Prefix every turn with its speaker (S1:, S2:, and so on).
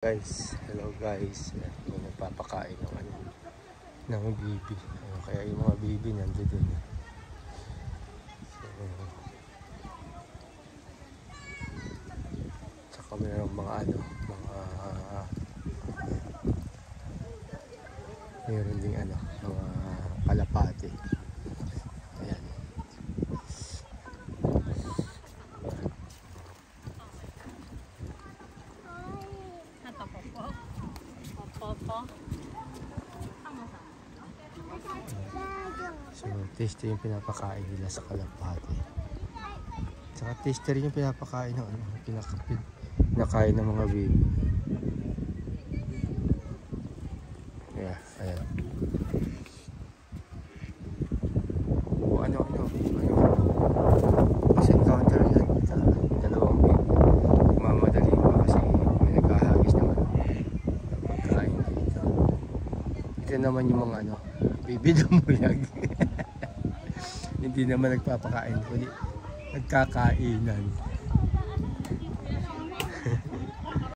S1: Guys, hello guys. May nagpapakain ng bibi. Kaya yung mga bibi nandoon. Tsaka mayroong mga mayroon ding mga kalapati. Ayan. So, taste yung pinapakain nila sa kalapati. Saka taste rin yung pinapakain ng pinakain ng mga baby. Yeah, ayan. O, ano. Kasi encounter yan. Dalawang baby. Mamadali pa kasi may nagkahagis naman. Pagkain dito. Ito naman yung mga baby dumulag. Hindi naman nagpapakain, kundi nagkakainan.